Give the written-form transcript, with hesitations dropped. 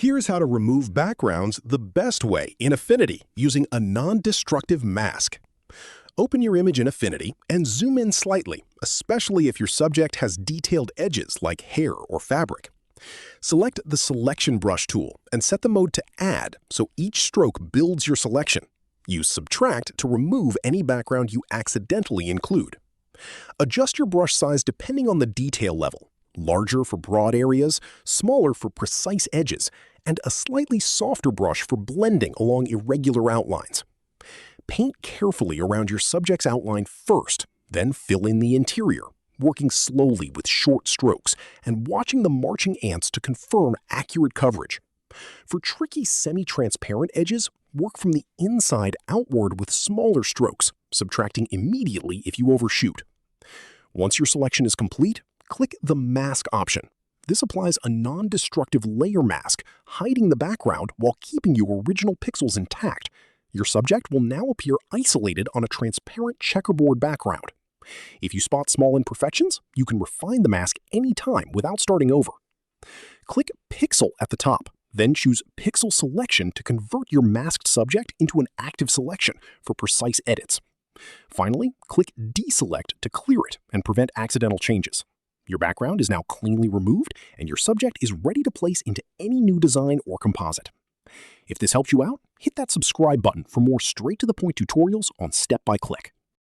Here's how to remove backgrounds the best way in Affinity using a non-destructive mask. Open your image in Affinity and zoom in slightly, especially if your subject has detailed edges like hair or fabric. Select the Selection Brush tool and set the mode to Add so each stroke builds your selection. Use Subtract to remove any background you accidentally include. Adjust your brush size depending on the detail level. Larger for broad areas, smaller for precise edges, and a slightly softer brush for blending along irregular outlines. Paint carefully around your subject's outline first, then fill in the interior, working slowly with short strokes and watching the marching ants to confirm accurate coverage. For tricky semi-transparent edges, work from the inside outward with smaller strokes, subtracting immediately if you overshoot. Once your selection is complete, click the Mask option. This applies a non-destructive layer mask, hiding the background while keeping your original pixels intact. Your subject will now appear isolated on a transparent checkerboard background. If you spot small imperfections, you can refine the mask anytime without starting over. Click Pixel at the top, then choose Pixel Selection to convert your masked subject into an active selection for precise edits. Finally, click Deselect to clear it and prevent accidental changes. Your background is now cleanly removed, and your subject is ready to place into any new design or composite. If this helped you out, hit that subscribe button for more straight-to-the-point tutorials on Step by Click.